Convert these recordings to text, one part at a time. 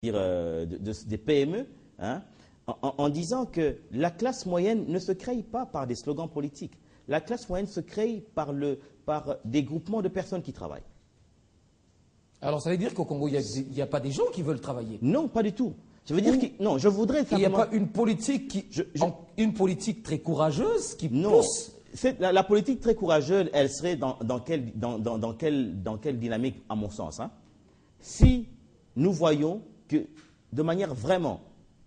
des PME, hein, en disant que la classe moyenne ne se crée pas par des slogans politiques. La classe moyenne se crée par des groupements de personnes qui travaillent. Alors ça veut dire qu'au Congo, il n'y a pas des gens qui veulent travailler? Non, pas du tout. Je veux dire que, non, je voudrais simplement... Il n'y a pas une politique une politique très courageuse qui non, pousse? La politique très courageuse, elle serait dans quelle dynamique, à mon sens, hein? Si nous voyons que, de manière vraiment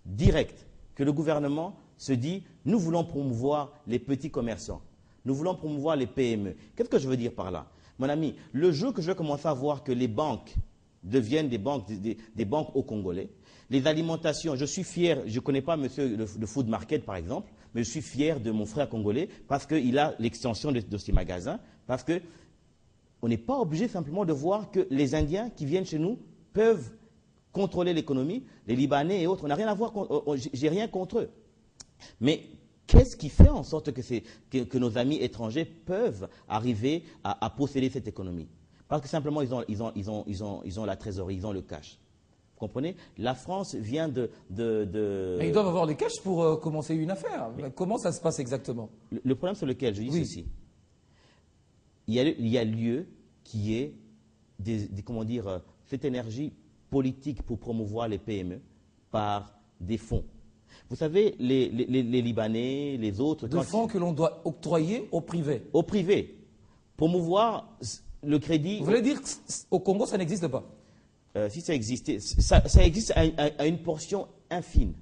directe, que le gouvernement se dit, nous voulons promouvoir les petits commerçants, nous voulons promouvoir les PME. Qu'est-ce que je veux dire par là? Mon ami, le jour que je vais commencer à voir que les banques deviennent des banques aux Congolais, les alimentations, je suis fier, je ne connais pas monsieur le food market par exemple, mais je suis fier de mon frère congolais parce qu'il a l'extension de ces magasins, parce qu'on n'est pas obligé simplement de voir que les Indiens qui viennent chez nous peuvent contrôler l'économie, les Libanais et autres, on n'a rien à voir, j'ai rien contre eux. Mais qu'est-ce qui fait en sorte que nos amis étrangers peuvent arriver à posséder cette économie? Parce que simplement ils ont la trésorerie, ils ont le cash. Vous comprenez? La France vient Mais ils doivent avoir les cash pour commencer une affaire. Mais comment ça se passe exactement? Le problème sur lequel je dis ceci, il y a lieu qui est comment dire, cette énergie politique pour promouvoir les PME par des fonds. Vous savez, les Libanais, les autres... Des fonds que l'on doit octroyer au privé? Au privé. Promouvoir le crédit... Vous voulez dire qu'au Congo, ça n'existe pas? Si ça existait, ça existe à une portion infime.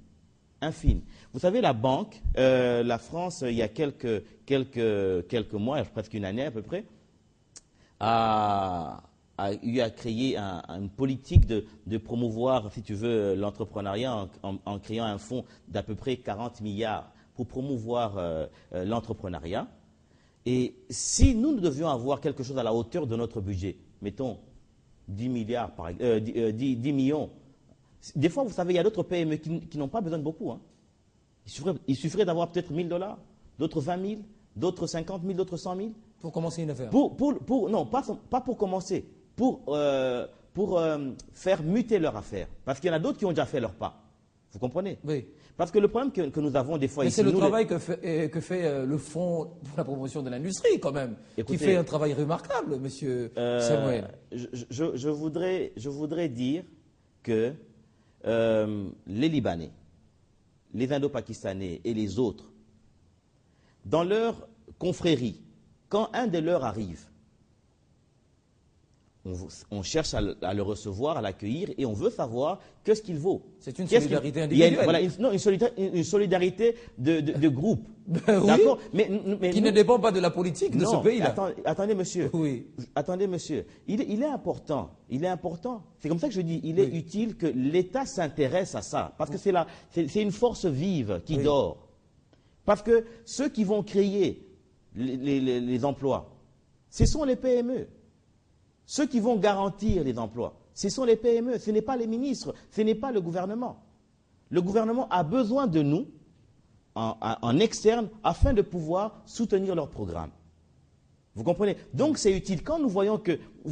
Infime. Vous savez, la banque, la France, il y a quelques mois, presque une année à peu près, a eu à créer une politique de promouvoir, si tu veux, l'entrepreneuriat en créant un fonds d'à peu près 40 milliards pour promouvoir l'entrepreneuriat. Et si nous devions avoir quelque chose à la hauteur de notre budget, mettons 10 milliards, 10 millions, des fois, vous savez, il y a d'autres PME qui n'ont pas besoin de beaucoup, hein. Il suffirait d'avoir peut-être 1 000 $, d'autres 20 000, d'autres 50 000, d'autres 100 000. Pour commencer une affaire? Non, pas pour commencer. Pour faire muter leur affaire. Parce qu'il y en a d'autres qui ont déjà fait leur pas. Vous comprenez? Oui. Parce que le problème que nous avons des fois ici... Mais c'est le travail que fait le Fonds pour la promotion de l'industrie, quand même. Écoutez, qui fait un travail remarquable, monsieur Samuel. Je voudrais dire que les Libanais, les Indo-Pakistanais et les autres, dans leur confrérie, quand un de leurs arrive, on cherche à le recevoir, à l'accueillir, et on veut savoir qu'est-ce qu'il vaut. C'est une solidarité individuelle. Voilà, une solidarité de groupe. Ben d'accord, oui, mais qui ne dépend pas de la politique de ce pays-là. Attendez, monsieur. Oui. Attendez, monsieur. Il est important. C'est comme ça que je dis, il est utile que l'État s'intéresse à ça. Parce que c'est une force vive qui dort. Parce que ceux qui vont créer les emplois, ce sont les PME. Ceux qui vont garantir les emplois, ce sont les PME, ce n'est pas les ministres, ce n'est pas le gouvernement. Le gouvernement a besoin de nous, en externe, afin de pouvoir soutenir leur programme. Vous comprenez? Donc c'est utile. Quand vous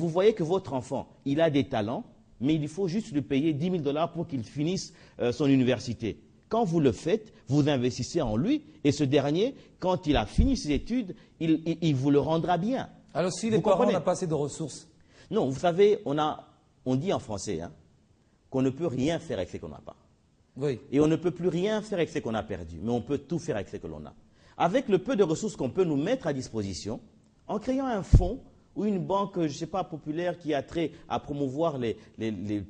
voyez que votre enfant, il a des talents, mais il faut juste lui payer 10 000 $ pour qu'il finisse son université. Quand vous le faites, vous investissez en lui, et ce dernier, quand il a fini ses études, il vous le rendra bien. Alors si les parents n'ont pas assez de ressources? Non, vous savez, on dit en français qu'on ne peut rien faire avec ce qu'on n'a pas. Oui. Et on ne peut plus rien faire avec ce qu'on a perdu, mais on peut tout faire avec ce que l'on a. Avec le peu de ressources qu'on peut nous mettre à disposition, en créant un fonds ou une banque, je ne sais pas, populaire qui a trait à promouvoir les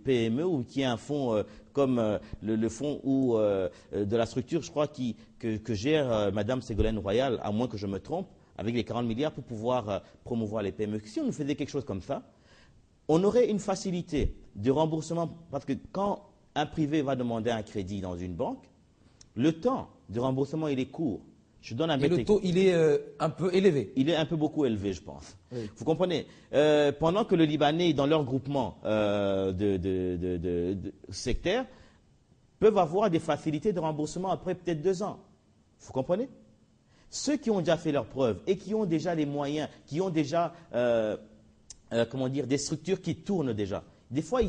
PME, ou qui est un fonds comme le fonds de la structure, je crois, que gère Madame Ségolène Royal, à moins que je me trompe, avec les 40 milliards pour pouvoir promouvoir les PME. Si on nous faisait quelque chose comme ça, on aurait une facilité de remboursement, parce que quand un privé va demander un crédit dans une banque, le temps de remboursement, il est court. Je donne un Et le taux, il est un peu élevé. Il est un peu beaucoup élevé, je pense. Oui. Vous comprenez? Pendant que le Libanais, dans leur groupement sectaire, peuvent avoir des facilités de remboursement après peut-être 2 ans. Vous comprenez? Ceux qui ont déjà fait leurs preuves et qui ont déjà les moyens, qui ont déjà, comment dire, des structures qui tournent déjà. Des fois,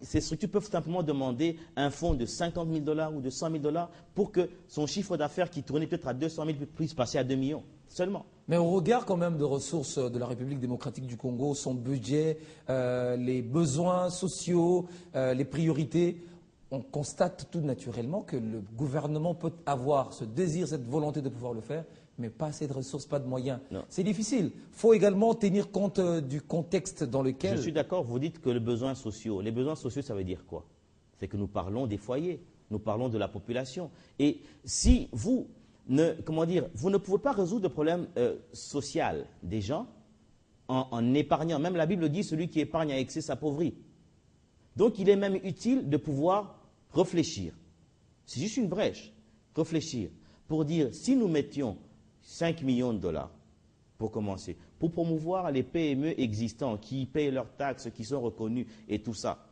ces structures peuvent simplement demander un fonds de 50 000 $ ou de 100 000 $ pour que son chiffre d'affaires qui tournait peut-être à 200 000 puisse passer à 2 millions seulement. Mais au regard quand même de ressources de la République démocratique du Congo, son budget, les besoins sociaux, les priorités, on constate tout naturellement que le gouvernement peut avoir ce désir, cette volonté de pouvoir le faire, mais pas assez de ressources, pas de moyens. C'est difficile. Il faut également tenir compte du contexte dans lequel... Je suis d'accord, vous dites que les besoins sociaux, ça veut dire quoi? C'est que nous parlons des foyers, nous parlons de la population. Et si vous vous ne pouvez pas résoudre le problème social des gens en épargnant. Même la Bible dit, celui qui épargne à excès s'appauvrit. Donc il est même utile de pouvoir réfléchir. C'est juste une brèche. Réfléchir. Pour dire, si nous mettions 5 millions de $ pour commencer, pour promouvoir les PME existants qui payent leurs taxes, qui sont reconnus et tout ça,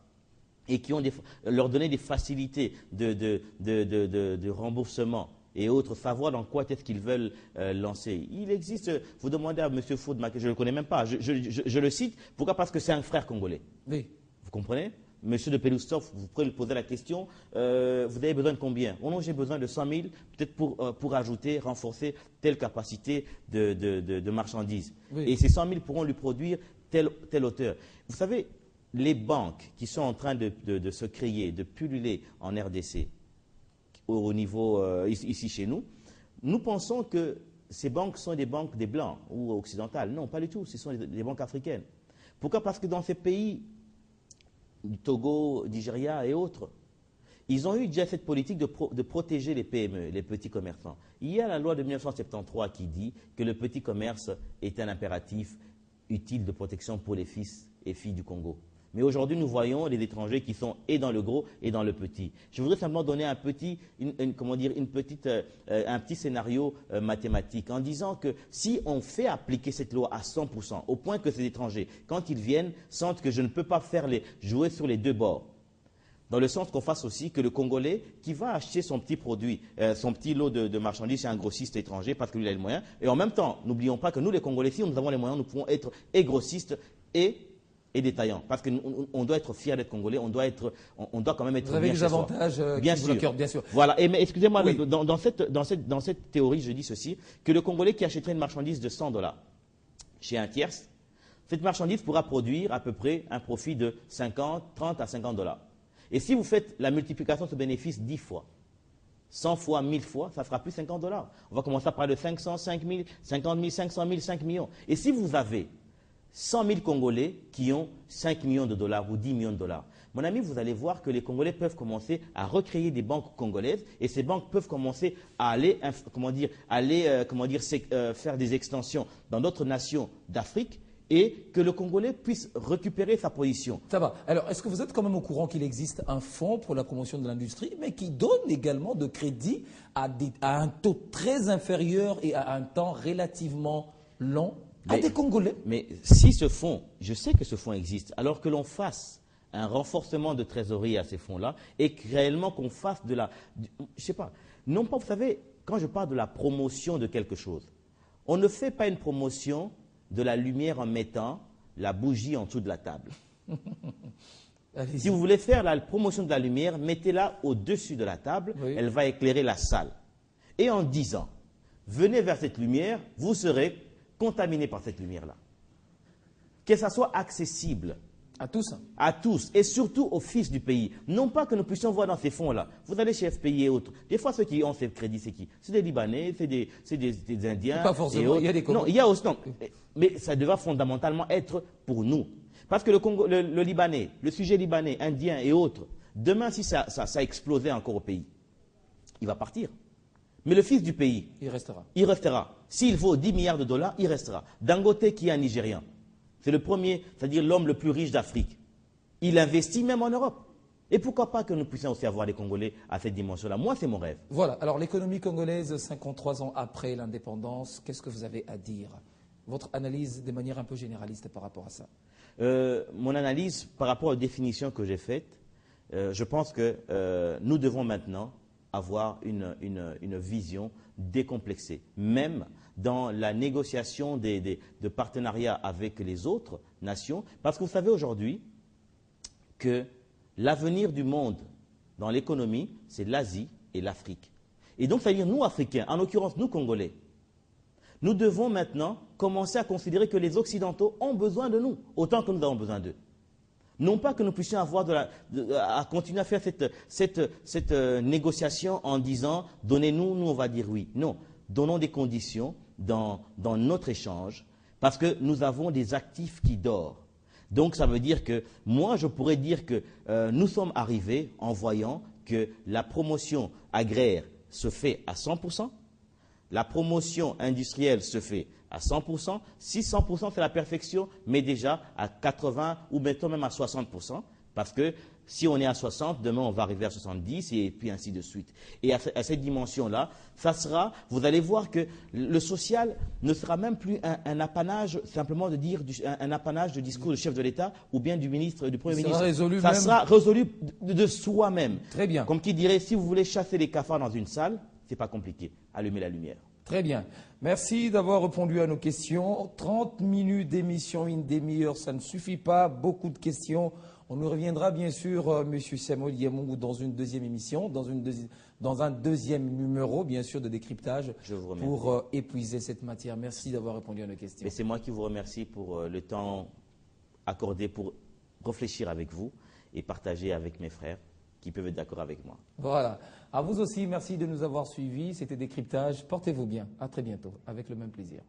et qui ont leur donner des facilités de remboursement et autres, savoir dans quoi est-ce qu'ils veulent lancer. Il existe, vous demandez à M. Foudma, que je ne le connais même pas, je le cite, pourquoi? Parce que c'est un frère congolais. Oui. Vous comprenez? Monsieur de Peloustov, vous pouvez lui poser la question, vous avez besoin de combien? Oh non, j'ai besoin de 100 000, peut-être pour ajouter, renforcer telle capacité de marchandises. Oui. Et ces 100 000 pourront lui produire telle hauteur. Vous savez, les banques qui sont en train de se créer, de pulluler en RDC, au niveau ici chez nous, nous pensons que ces banques sont des banques des Blancs ou occidentales. Non, pas du tout, ce sont des banques africaines. Pourquoi? Parce que dans ces pays, du Togo, Nigeria et autres, ils ont eu déjà cette politique de protéger les PME, les petits commerçants. Il y a la loi de 1973 qui dit que le petit commerce est un impératif utile de protection pour les fils et filles du Congo. Mais aujourd'hui, nous voyons les étrangers qui sont et dans le gros et dans le petit. Je voudrais simplement donner un petit scénario mathématique en disant que si on fait appliquer cette loi à 100%, au point que ces étrangers, quand ils viennent, sentent que je ne peux pas jouer sur les deux bords, dans le sens qu'on fasse aussi que le Congolais qui va acheter son petit produit, son petit lot de marchandises chez un grossiste étranger parce que lui il a les moyens, et en même temps, n'oublions pas que nous les Congolais, si nous avons les moyens, nous pouvons être et grossistes et détaillants, parce qu'on doit être fier d'être Congolais, on doit quand même être. Vous avez des avantages bien qui vous le cœur, bien sûr. Voilà, mais excusez-moi, oui. dans cette théorie, je dis ceci, que le Congolais qui achèterait une marchandise de 100 $ chez un tierce, cette marchandise pourra produire à peu près un profit de 30 à 50 $. Et si vous faites la multiplication de ce bénéfice 10 fois, 100 fois, 1000 fois, ça fera plus 50 $. On va commencer à parler de 500, 5 000, 50 000, 500 000, 5 millions. Et si vous avez 100 000 Congolais qui ont 5 millions de $ ou 10 millions de $, mon ami, vous allez voir que les Congolais peuvent commencer à recréer des banques congolaises et ces banques peuvent commencer à faire des extensions dans d'autres nations d'Afrique et que le Congolais puisse récupérer sa position. Ça va. Alors, est-ce que vous êtes quand même au courant qu'il existe un fonds pour la promotion de l'industrie, mais qui donne également de crédit à un taux très inférieur et à un temps relativement long à des Congolais? Mais si ce fonds, je sais que ce fonds existe, alors que l'on fasse un renforcement de trésorerie à ces fonds-là et que réellement qu'on fasse je sais pas, non pas, vous savez, quand je parle de la promotion de quelque chose, on ne fait pas une promotion de la lumière en mettant la bougie en dessous de la table. Si vous voulez faire la promotion de la lumière, mettez-la au-dessus de la table, oui. Elle va éclairer la salle. Et en disant, venez vers cette lumière, vous serez contaminé par cette lumière-là. Que ça soit accessible. À tous. À tous, et surtout aux fils du pays. Non pas que nous puissions voir dans ces fonds-là. Vous allez chez FPI et autres. Des fois, ceux qui ont ces crédits, c'est qui? C'est des Libanais, c'est des Indiens. Pas forcément, il y a des Congolais. Non, il y a aussi. Non, mais ça devra fondamentalement être pour nous. Parce que le Libanais, le sujet libanais, indien et autres, demain, si ça explosait encore au pays, il va partir. Mais le fils du pays, il restera. Il restera. S'il vaut 10 milliards de $, il restera. Dangote, qui est un Nigérian, c'est le premier, c'est-à-dire l'homme le plus riche d'Afrique. Il investit même en Europe. Et pourquoi pas que nous puissions aussi avoir des Congolais à cette dimension-là? Moi, c'est mon rêve. Voilà. Alors, l'économie congolaise, 53 ans après l'indépendance, qu'est-ce que vous avez à dire? Votre analyse de manière un peu généraliste par rapport à ça? Mon analyse par rapport aux définitions que j'ai faites, je pense que nous devons maintenant avoir une vision décomplexée, même dans la négociation de partenariats avec les autres nations, parce que vous savez aujourd'hui que l'avenir du monde dans l'économie, c'est l'Asie et l'Afrique. Et donc, c'est-à-dire nous, Africains, en l'occurrence nous, Congolais, nous devons maintenant commencer à considérer que les Occidentaux ont besoin de nous, autant que nous avons besoin d'eux. Non pas que nous puissions avoir à continuer à faire cette négociation en disant « donnez-nous, nous on va dire oui ». Non, donnons des conditions dans notre échange, parce que nous avons des actifs qui dorment. Donc ça veut dire que moi je pourrais dire que nous sommes arrivés en voyant que la promotion agraire se fait à 100%, la promotion industrielle se fait à 100%, si 100% c'est la perfection, mais déjà à 80% ou mettons même à 60%, parce que si on est à 60, demain on va arriver à 70 et puis ainsi de suite. Et à cette dimension-là, ça sera, vous allez voir que le social ne sera même plus un apanage, simplement de dire un apanage de discours du chef de l'État ou bien du ministre, du Premier ministre. Ça sera résolu de soi-même. Très bien. Comme qui dirait, si vous voulez chasser les cafards dans une salle, c'est pas compliqué. Allumez la lumière. Très bien. Merci d'avoir répondu à nos questions. 30 minutes d'émission, une demi-heure, ça ne suffit pas. Beaucoup de questions. On nous reviendra bien sûr, M. Samuel Yemongou, dans une deuxième émission, dans un deuxième numéro, bien sûr, de décryptage pour épuiser cette matière. Merci d'avoir répondu à nos questions. Et c'est moi qui vous remercie pour le temps accordé pour réfléchir avec vous et partager avec mes frères qui peuvent être d'accord avec moi. Voilà. À vous aussi, merci de nous avoir suivis. C'était Décryptage. Portez-vous bien. À très bientôt, avec le même plaisir.